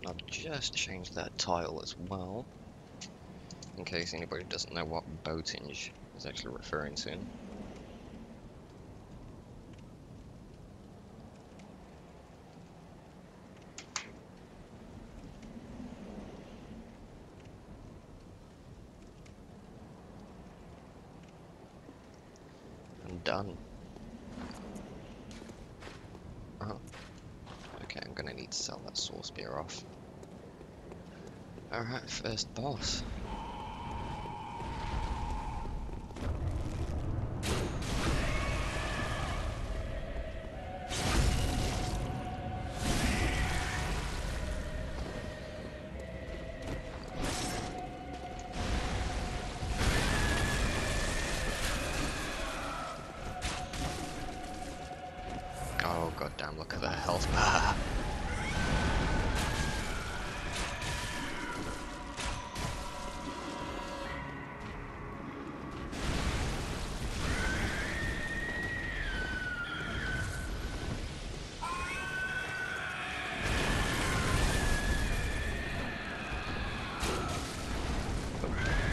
I've just changed that tile as well, in case anybody doesn't know what Bowtinge is actually referring to. I'm done. Oh, okay, I'm gonna need to sell that sword spear off. Alright, first boss. Oh goddamn, look at that health bar.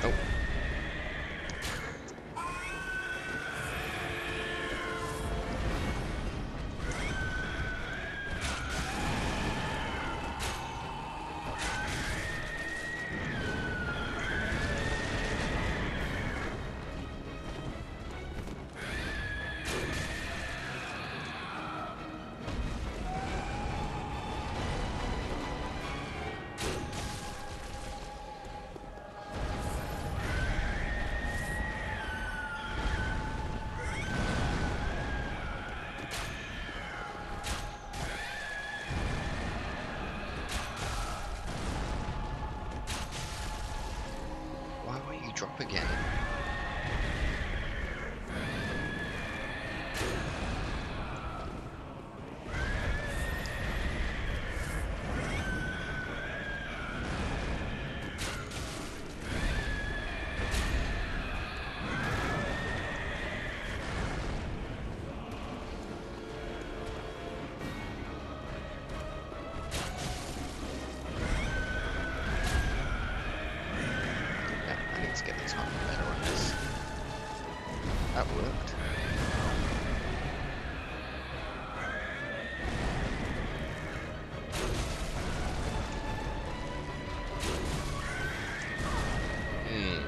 Oh. Why won't you drop again? Yeah, I need to get the timing better on this. That worked. Hmm.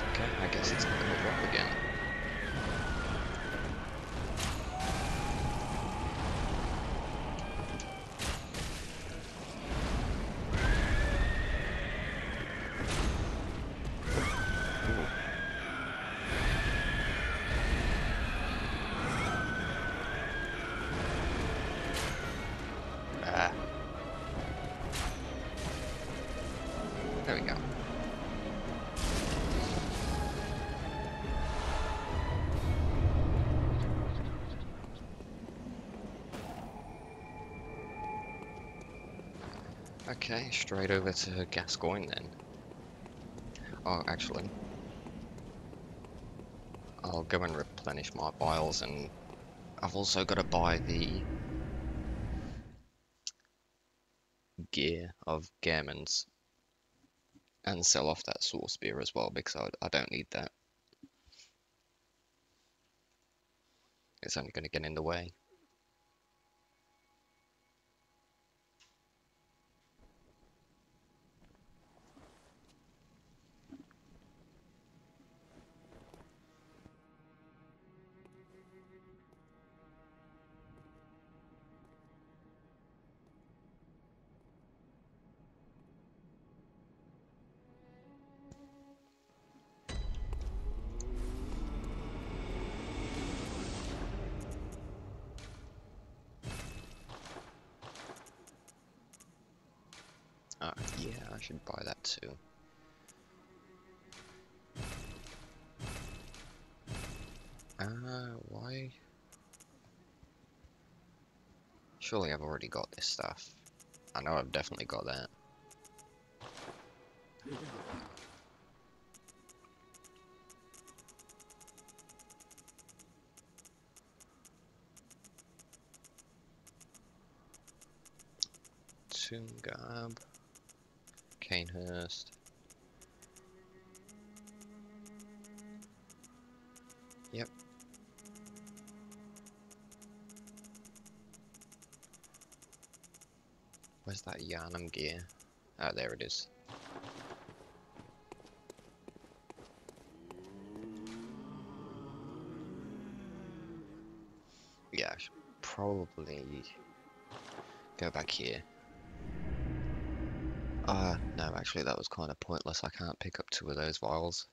Okay, I guess it's not gonna drop again. Ooh. Ah. There we go. Okay, straight over to Gascoigne then. Oh, actually, I'll go and replenish my vials, and I've also got to buy the gear of Gehrman's and sell off that sword spear as well, because I don't need that. It's only going to get in the way. Yeah, I should buy that too. Why? Surely I've already got this stuff. I know I've definitely got that. Toongab, Canehurst. Yep. Where's that Yarnum gear? Oh, there it is. Yeah, I should probably go back here. No, actually that was kind of pointless. I can't pick up 2 of those vials.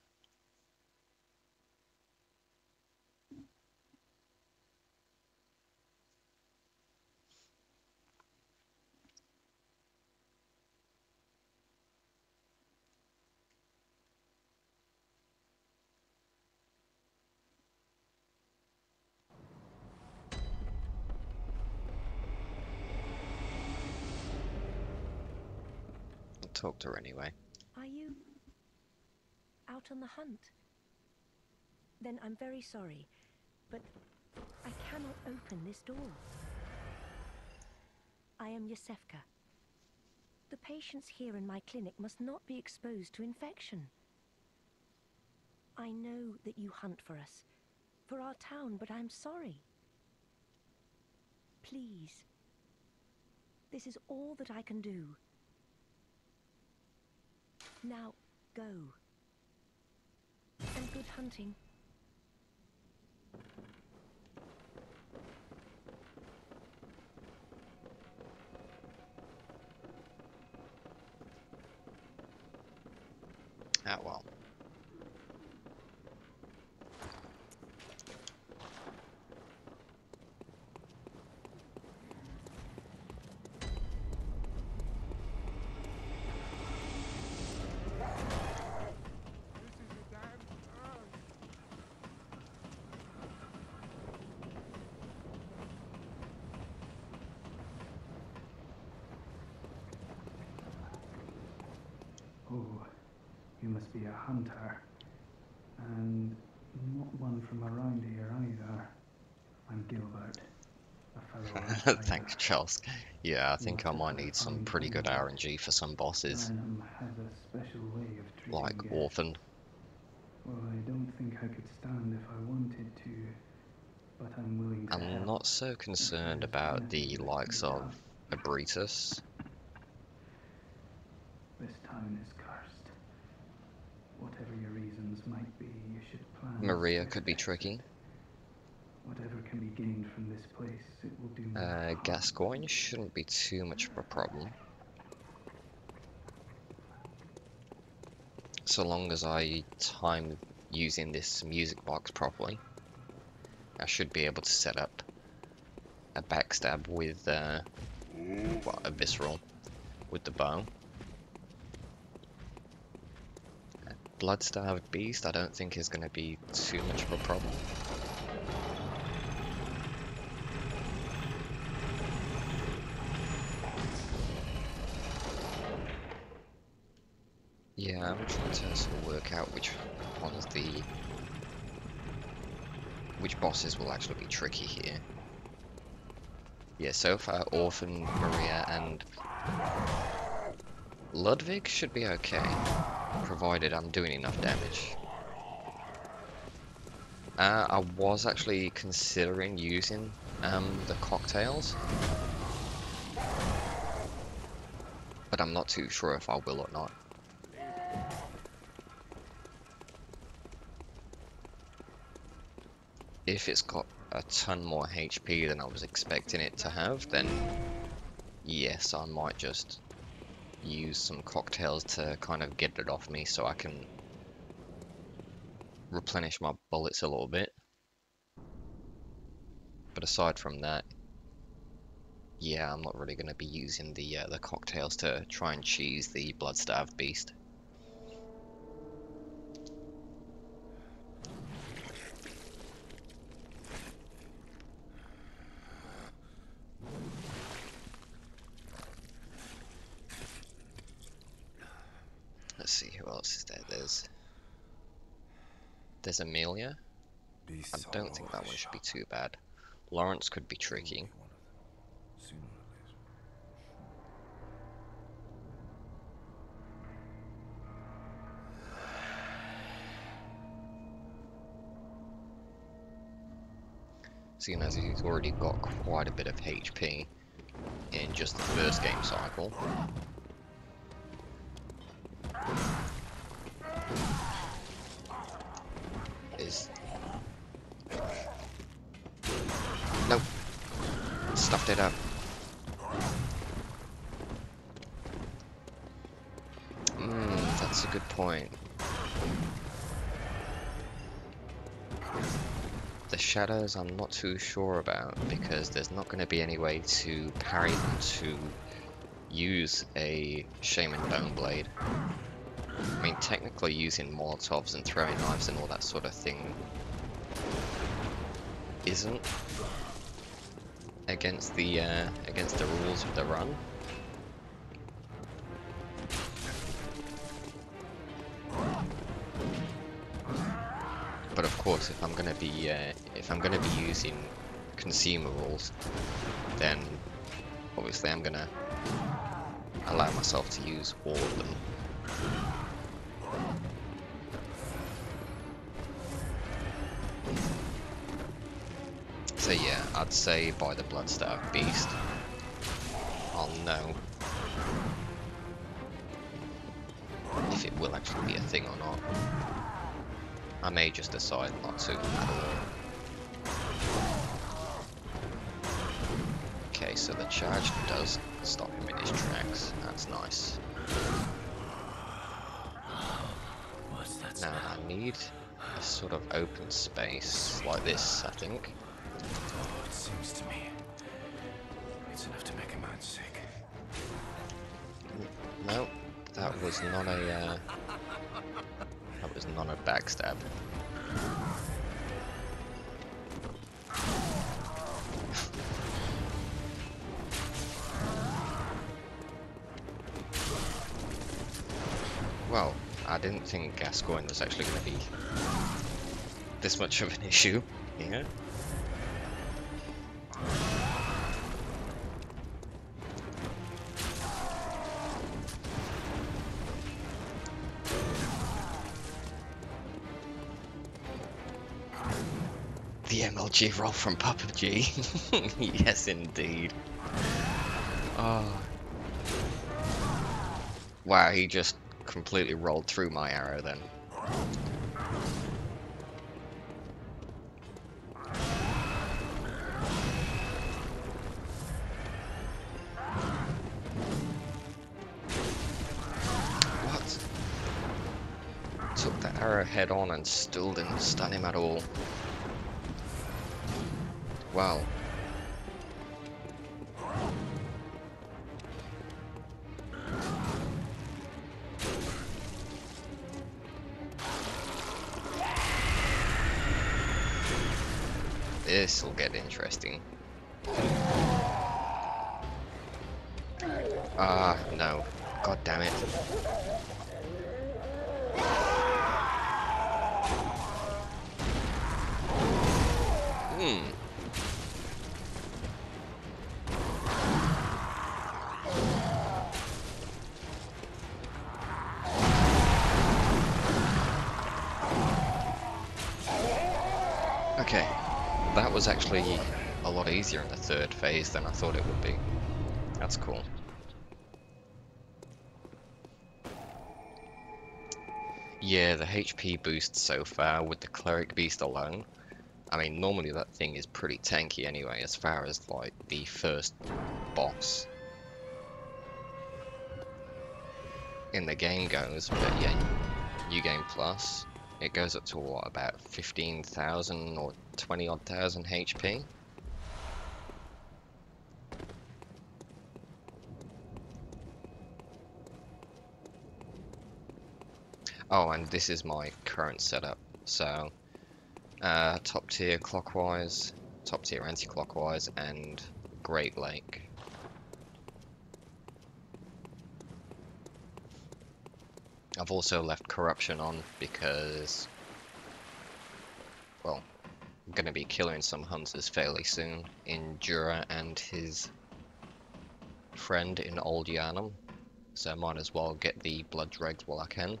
I'll talk to her anyway. Are you out on the hunt? Then I'm very sorry, but I cannot open this door. I am Yosefka. The patients here in my clinic must not be exposed to infection. I know that you hunt for us, for our town, but I'm sorry. Please. This is all that I can do. Now, go. And good hunting. Ah, well. Oh, you must be a hunter. And not one from around here either. I'm Gilbert, a fellow outsider. Thanks, Charles. Yeah, I think I What might a need some fine pretty good combo. RNG for some bosses, Burnham has a special way of treating like guests. Orphan. Well, I don't think I could stand if I wanted to, but I'm willing to I'm help. not so concerned There's about anything the that likes can be of done. Abritus. This town is cursed. Whatever your reasons might be, you should plan a Maria swift could be exit. tricky. Whatever can be gained from this place, it will do no harm. Gascoigne shouldn't be too much of a problem. So long as I time using this music box properly, I should be able to set up a backstab with well, a visceral with the bow. Blood-starved beast I don't think is going to be too much of a problem. Yeah, I'm trying to sort of work out which bosses will actually be tricky here. Yeah, so far Orphan, Maria, and Ludwig should be okay, provided I'm doing enough damage. I was actually considering using the cocktails, but I'm not too sure if I will or not. If it's got a ton more HP than I was expecting it to have, then yes, I might just use some cocktails to kind of get it off me so I can replenish my bullets a little bit. But aside from that, yeah, I'm not really going to be using the cocktails to try and cheese the blood-starved beast. see who else is there. There's Amelia. I don't think that one should be too bad. Lawrence could be tricky. Seeing as he's already got quite a bit of HP in just the first game cycle. Nope. Stuffed it up. That's a good point. The shadows I'm not too sure about, because there's not going to be any way to parry them to use a Shaman Bone Blade. I mean, technically using Molotovs and throwing knives and all that sort of thing isn't against the rules of the run. But of course, if I'm gonna be using consumables, then obviously I'm gonna allow myself to use all of them. So yeah, I'd say by the Bloodstaff Beast, I'll know if it will actually be a thing or not. I may just decide not to at all. Okay, so the charge does stop him in his tracks. That's nice. Now I need a sort of open space like this, I think. It seems to me it's enough to make a man sick. No, that was not a backstab. Well, I didn't think Gascoigne was actually going to be this much of an issue here. The MLG roll from Papa G. Yes, indeed. Oh. Wow, he just completely rolled through my arrow then. What? Took the arrow head on and still didn't stun him at all. Wow. This'll get interesting. Ah, no. God damn it. Okay, that was actually a lot easier in the third phase than I thought it would be. That's cool. Yeah, the HP boost so far with the Cleric Beast alone. I mean, normally that thing is pretty tanky anyway, as far as like the first boss in the game goes. But yeah, New Game Plus, it goes up to what, about 15,000 or 20 odd thousand HP. Oh, and this is my current setup. So, top tier clockwise, top tier anti-clockwise, and Great Lake. I've also left corruption on because, well, I'm going to be killing some hunters fairly soon in Jura and his friend in Old Yarnum, so I might as well get the blood dregs while I can.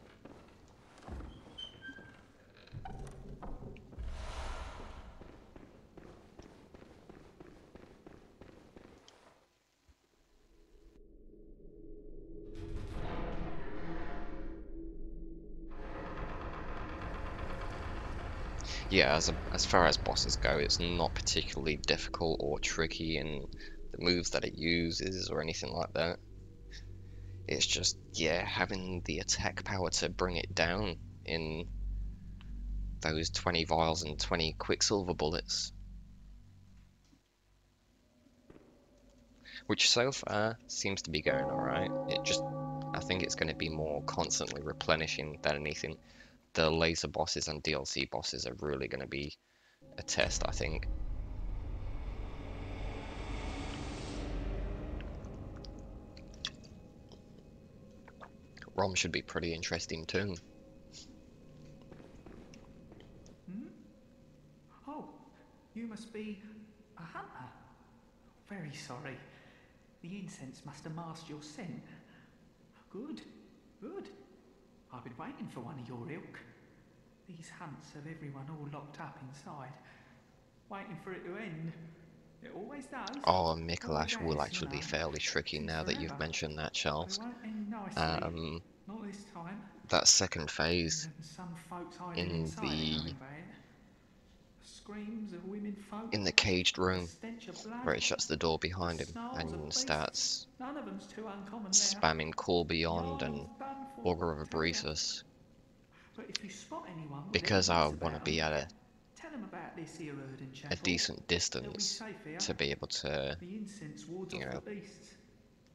Yeah, as far as bosses go, it's not particularly difficult or tricky in the moves that it uses or anything like that. It's just, yeah, having the attack power to bring it down in those 20 vials and 20 quicksilver bullets. Which so far seems to be going alright. I think it's going to be more constantly replenishing than anything. The laser bosses and DLC bosses are really going to be a test, I think. ROM should be pretty interesting too. Hmm? Oh, you must be a hunter. Very sorry. The incense must have masked your scent. Good, good. I've been waiting for one of your ilk. These hunts have everyone all locked up inside, waiting for it to end. It always does. Oh, Always Mikolash will has, actually be fairly tricky since now that you've forever. mentioned that, But it Charles. won't end nicely. Not this time. That second phase Even some folks hiding in inside it the knowing about it. Screams of women folk. caged The room stench of blood. where it shuts the door behind The him snarls of and beasts. starts None of them's too uncommon there. spamming Call Beyond You're and done for, Augur of tell ya. Abresus. But if you spot anyone with Because any I wits want to about be 'em, at tell 'em about this here herd and a chapel. decent They'll be distance safe here. to be able to, The incense wards you off know, the beasts.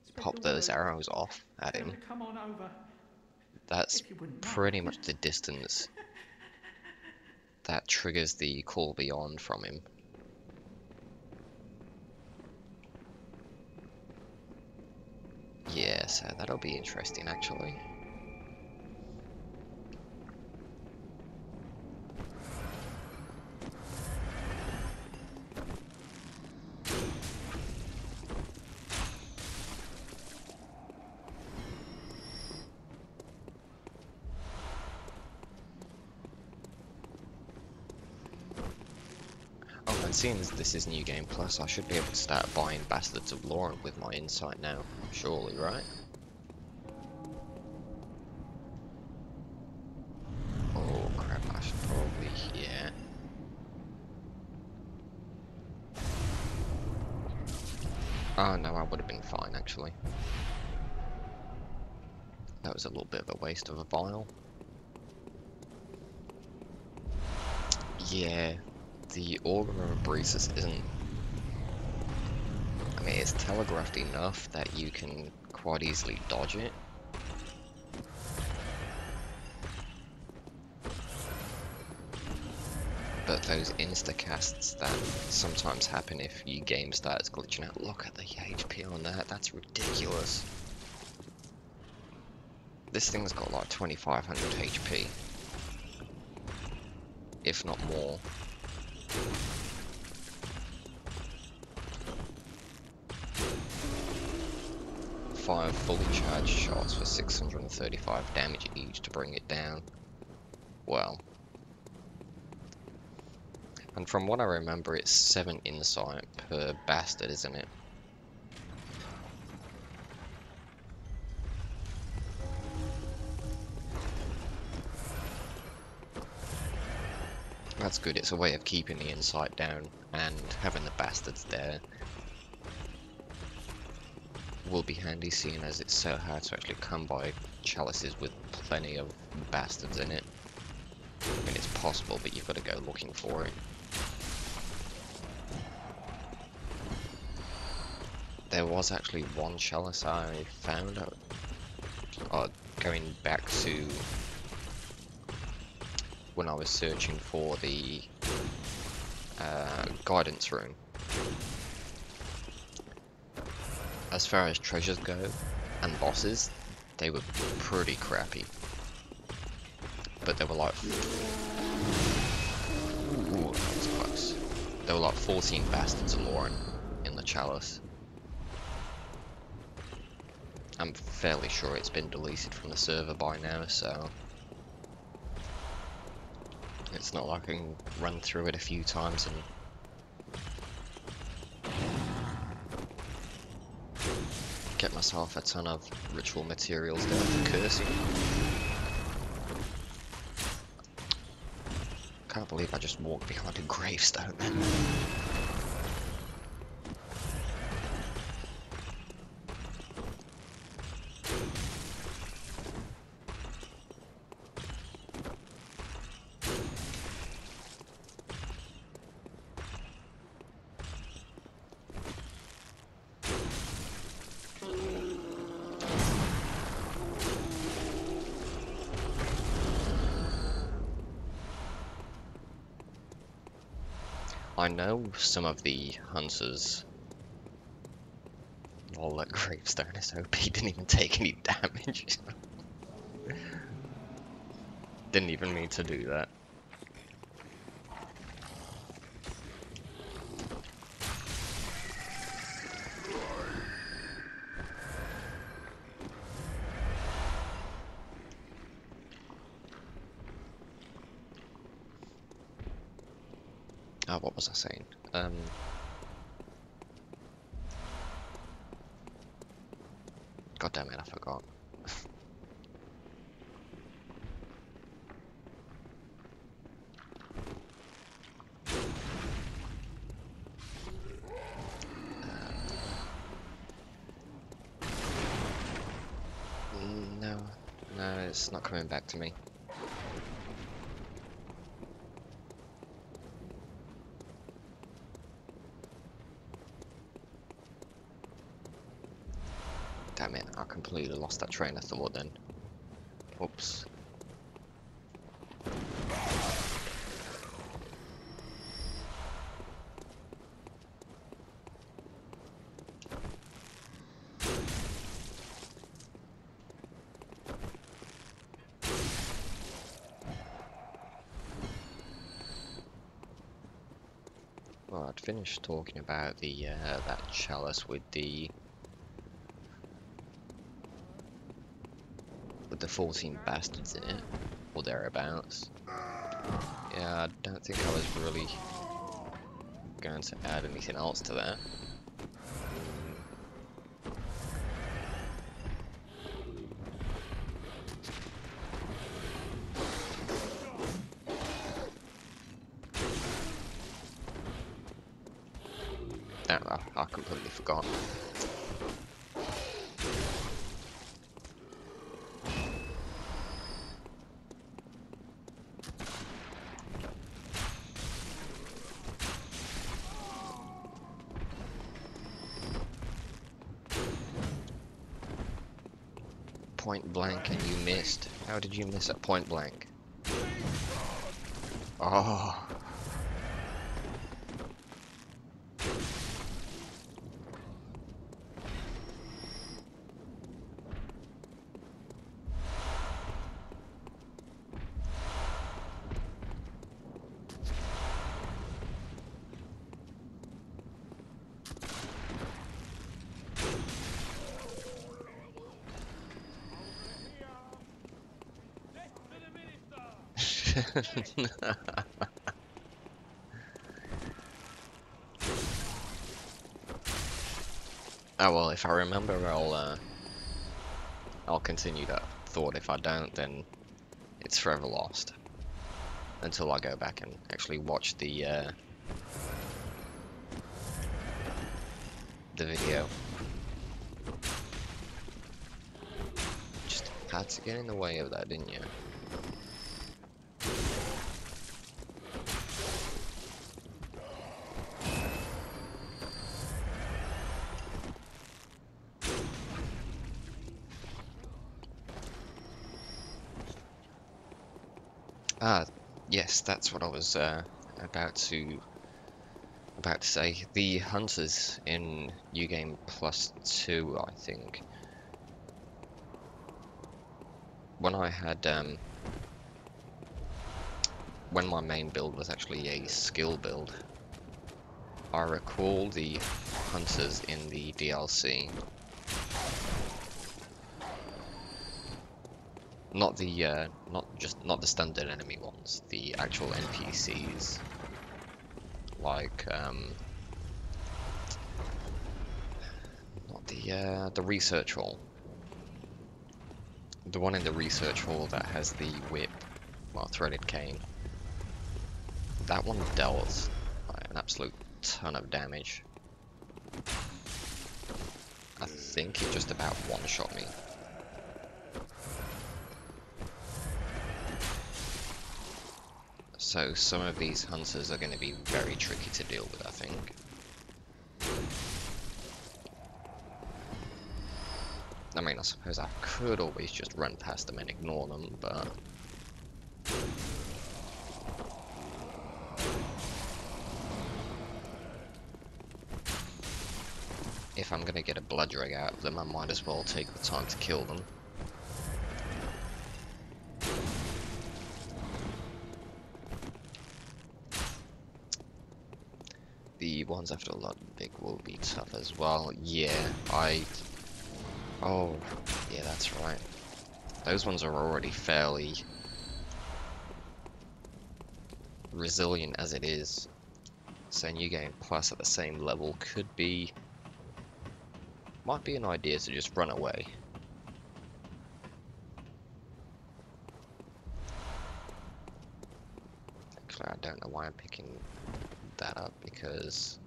Spread pop the those word. arrows off at Tell 'em him. to come on over. That's If you wouldn't mind. pretty much the distance that triggers the Call Beyond from him. Yeah, so that'll be interesting actually. Oh, and seeing as this is New Game Plus, I should be able to start buying Bastards of Lauren with my insight now, surely, right? Oh crap, I should probably, yeah. Oh no, I would have been fine actually. That was a little bit of a waste of a vial. Yeah, the Augur of Abresus isn't... I mean, it's telegraphed enough that you can quite easily dodge it. But those insta-casts that sometimes happen if your game starts glitching out. Look at the HP on that, that's ridiculous. This thing's got like 2500 HP. If not more. Five fully charged shots for 635 damage each to bring it down. Well. And from what I remember, it's 7 insight per bastard, isn't it? That's good, it's a way of keeping the insight down, and having the bastards there will be handy, seeing as it's so hard to actually come by chalices with plenty of bastards in it. I mean, it's possible, but you've got to go looking for it. There was actually one chalice I found, going back to when I was searching for the guidance room. As far as treasures go, and bosses, they were pretty crappy. but there were like... Ooh, that was close. There were like 14 bastards alone in the chalice. I'm fairly sure it's been deleted from the server by now, so... It's not like I can run through it a few times and... get myself a ton of ritual materials down for cursing. Can't believe I just walked behind a gravestone. I know some of the hunters... Well, that gravestone is OP, didn't even take any damage. Didn't even mean to do that. Oh, what was I saying? God damn it, I forgot. No, it's not coming back to me. Damn it, I completely lost that train of thought then. Oops. Well, I'd finished talking about the that chalice with the 14 bastards in it, or thereabouts. Yeah, I don't think I was really going to add anything else to that. I completely forgot. Point blank and you missed. How did you miss at point blank? Oh. Oh well, if I remember, I'll continue that thought. If I don't, then it's forever lost until I go back and actually watch the video. Just had to get in the way of that, didn't you? Ah, yes, that's what I was about to say. The hunters in New Game Plus 2, I think. When I had when my main build was actually a skill build. I recall the hunters in the DLC. Not the not the standard enemy ones, the actual NPCs. Like not the research hall. The one in the research hall that has the whip, well, threaded cane. That one dealt like, an absolute ton of damage. I think it just about one-shot me. So some of these hunters are going to be very tricky to deal with, I think. I mean, I suppose I could always just run past them and ignore them, but... if I'm going to get a blood drag out of them, I might as well take the time to kill them. The ones after Ludwig will be tough as well. Yeah, oh, yeah, that's right. Those ones are already fairly resilient as it is. So New Game Plus at the same level could be... might be an idea to just run away. Actually, I don't know why I'm picking that up, because...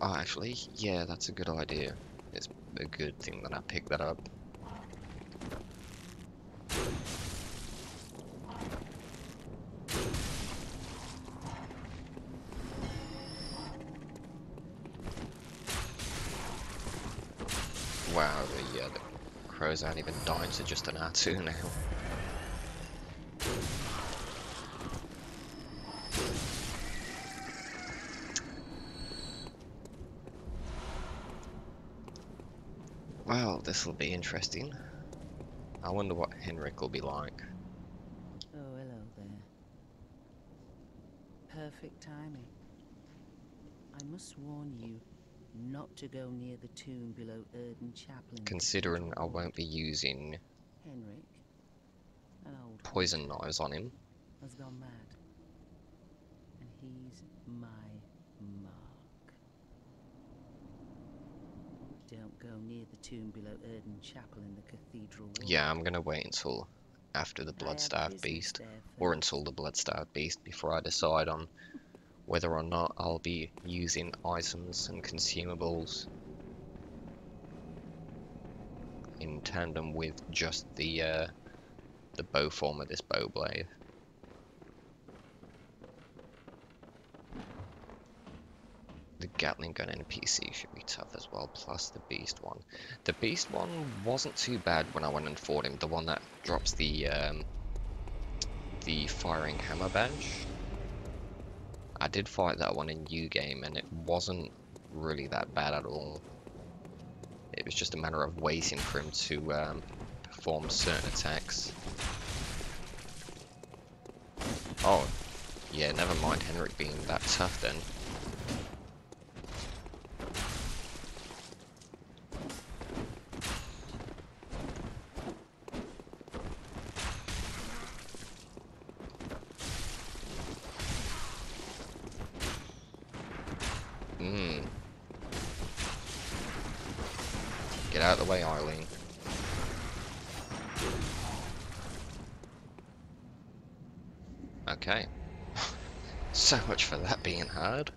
oh, actually, yeah, that's a good idea. It's a good thing that I picked that up. Wow, the crows aren't even dying to just an R2 now. Well, this will be interesting. I wonder what Henrik will be like. Oh, hello there. Perfect timing. I must warn you not to go near the tomb below Erden Chapel. Considering I won't be using Henrik, an old poison hunter, knives on him. has gone mad. And he's my mark. Don't go near the tomb below Erden Chapel in the cathedral wall. Yeah, I'm gonna wait until after the I have Bloodstaff business Beast, there or first. until the Bloodstaff Beast, before I decide on whether or not I'll be using items and consumables in tandem with just the bow form of this bow blade. The Gatling gun NPC should be tough as well, plus the Beast one. The Beast one wasn't too bad when I went and fought him, the one that drops the firing hammer badge. I did fight that one in New Game and it wasn't really that bad at all. It was just a matter of waiting for him to perform certain attacks. Oh, yeah, never mind Henrik being that tough then. Get out of the way, Eileen. Okay. So much for that being hard.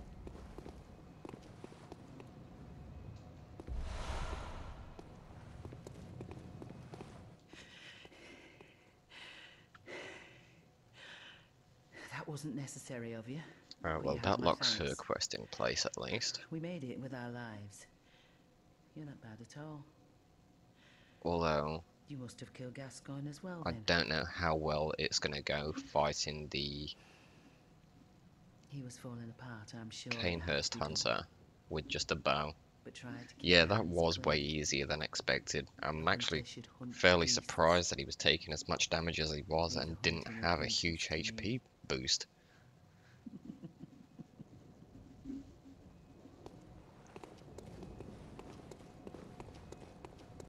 That wasn't necessary of you. Well, you have that my locks her thanks. quest in place at least. We made it with our lives. You're not bad at all. Although, You must have killed Gascoigne as well, I then. don't know how well it's gonna go fighting the He was falling apart, I'm sure. Canehurst Hunter with just a bow. but tried to keep Yeah, your that hands was clean. way easier than expected. I'm The actually hunter should hunt fairly beasts. surprised that he was taking as much damage as he was Leave and the didn't hunting have a apprentice huge to me. HP boost.